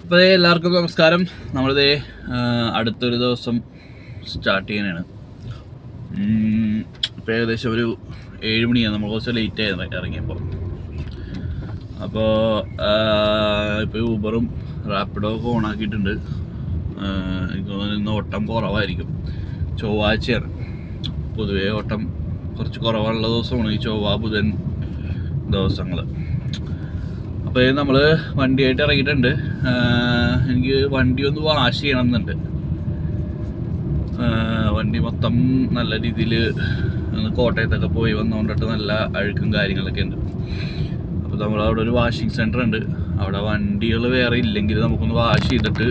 അപ്പോൾ എല്ലാവർക്കും നമസ്കാരം. നമ്മളിത് അടുത്തൊരു ദിവസം സ്റ്റാർട്ട് ചെയ്യാനാണ്. ഇപ്പോൾ ഏകദേശം ഒരു 7 മണിയാണ്. നമ്മൾ കുറച്ച് ലേറ്റായി ഇറങ്ങിയപ്പോൾ. അപ്പോൾ ഇപ്പോൾ ഊബറും റാപ്പിഡോ ഒക്കെ ഓണാക്കിയിട്ടുണ്ട്. എനിക്ക് തോന്നുന്നു ഇന്ന് ഓട്ടം കുറവായിരിക്കും. ചൊവ്വാഴ്ചയാണ് പൊതുവേ ഓട്ടം കുറച്ച് കുറവുള്ള ദിവസമാണ് ഈ ചൊവ്വ ബുധൻ ദിവസങ്ങൾ. അപ്പോൾ നമ്മൾ വണ്ടിയായിട്ട് ഇറങ്ങിയിട്ടുണ്ട്. എനിക്ക് വണ്ടി ഒന്ന് വാഷ് ചെയ്യണമെന്നുണ്ട്. വണ്ടി മൊത്തം നല്ല രീതിയിൽ കോട്ടയത്തൊക്കെ പോയി വന്നുകൊണ്ടിട്ട് നല്ല അഴുക്കും കാര്യങ്ങളൊക്കെ ഉണ്ട്. അപ്പോൾ നമ്മളവിടെ ഒരു വാഷിംഗ് സെൻറ്റർ ഉണ്ട്. അവിടെ വണ്ടികൾ വേറെ ഇല്ലെങ്കിൽ നമുക്കൊന്ന് വാഷ് ചെയ്തിട്ട്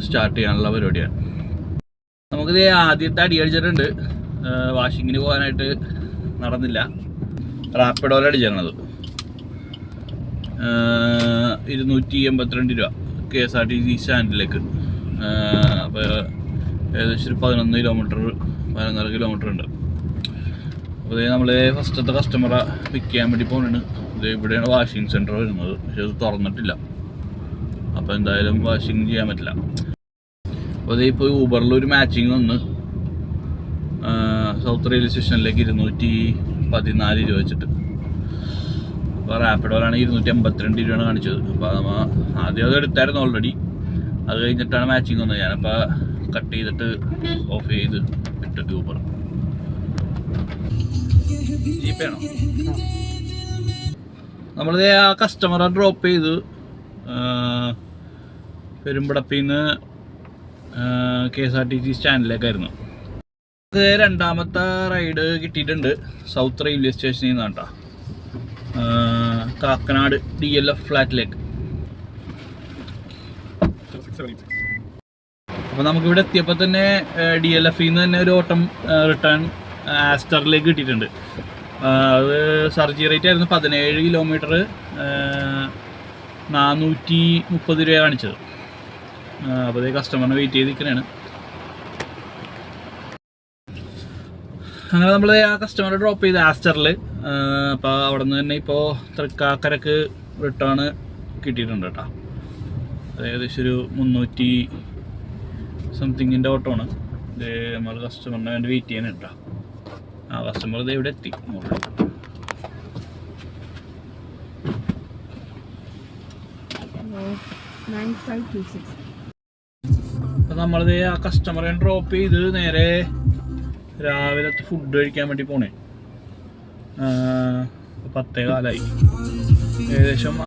സ്റ്റാർട്ട് ചെയ്യാനുള്ള പരിപാടിയാണ്. നമുക്കിത് ആദ്യത്തെ അടി അടിച്ചിട്ടുണ്ട്. വാഷിങ്ങിന് പോകാനായിട്ട് നടന്നില്ല. റാപ്പിഡോയിൽ അടിച്ചിരുന്നത് 282 രൂപ KSRTC സ്റ്റാൻഡിലേക്ക്. അപ്പോൾ ഏകദേശം ഒരു 11 കിലോമീറ്റർ ഉണ്ട്. അപ്പോൾ ഇത് നമ്മൾ ഫസ്റ്റത്തെ കസ്റ്റമറെ പിക്ക് ചെയ്യാൻ വേണ്ടി പോകുന്നുണ്ട്. ഇത് ഇവിടെയാണ് വാഷിംഗ് സെൻറ്റർ വരുന്നത്. പക്ഷെ അത് തുറന്നിട്ടില്ല. അപ്പോൾ എന്തായാലും വാഷിംഗ് ചെയ്യാൻ പറ്റില്ല. അപ്പോൾ ഇത് ഇപ്പോൾ ഊബറിൽ ഒരു മാച്ചിങ് വന്ന് സൗത്ത് റെയിൽവേ സ്റ്റേഷനിലേക്ക് 214 രൂപ വെച്ചിട്ട്. അപ്പോൾ റാപ്പിഡോയിലാണ് 282 രൂപയാണ് കാണിച്ചത്. അപ്പോൾ നമ്മൾ ആദ്യം അത് എടുത്തായിരുന്നു ഓൾറെഡി. അത് കഴിഞ്ഞിട്ടാണ് മാച്ചിങ് വന്നത്. ഞാനപ്പോൾ കട്ട് ചെയ്തിട്ട് ഓഫ് ചെയ്ത് ഇട്ടിട്ട് ഊബർ. ജീപ്പേണോ? നമ്മളിത് ആ കസ്റ്റമറെ ഡ്രോപ്പ് ചെയ്ത് പെരുമ്പടപ്പിൽ നിന്ന് KSRTC സ്റ്റാൻഡിലേക്കായിരുന്നു. ഇത് രണ്ടാമത്തെ റൈഡ് കിട്ടിയിട്ടുണ്ട് സൗത്ത് റെയിൽവേ സ്റ്റേഷനിൽ നിന്നാണ് കേട്ടോ. കാക്കനാട് DLF ഫ്ലാറ്റിലേക്ക്. അപ്പോൾ നമുക്കിവിടെ എത്തിയപ്പോൾ തന്നെ DLFയിൽ നിന്ന് തന്നെ ഒരു ഓട്ടം റിട്ടേൺ ആസ്റ്ററിലേക്ക് കിട്ടിയിട്ടുണ്ട്. അത് സർജി റേറ്റ് ആയിരുന്നു 17 കിലോമീറ്റർ 430 രൂപ കാണിച്ചത്. അപ്പോൾ ഇത് കസ്റ്റമറിനെ വെയിറ്റ് ചെയ്ത് നിൽക്കുന്നതാണ്. അങ്ങനെ നമ്മൾ ആ കസ്റ്റമറെ ഡ്രോപ്പ് ചെയ്ത് ആസ്റ്ററിൽ. അപ്പോൾ അവിടെ നിന്ന് തന്നെ ഇപ്പോൾ തൃക്കാക്കരക്ക് റിട്ടേൺ കിട്ടിയിട്ടുണ്ട് കേട്ടോ. അത് ഏകദേശം ഒരു 300 സംതിങ്ങിൻ്റെ ഓട്ടോ ആണ്. ഇത് നമ്മൾ കസ്റ്റമറിന് വേണ്ടി വെയിറ്റ് ചെയ്യാനുണ്ട് കേട്ടോ. ആ കസ്റ്റമർ ഇത് ഇവിടെ എത്തി. അപ്പോൾ നമ്മളിത് ആ കസ്റ്റമറെ ഡ്രോപ്പ് ചെയ്ത് നേരെ രാവിലത്തെ ഫുഡ് കഴിക്കാൻ വേണ്ടി പോണേ. 10:15 ഏകദേശം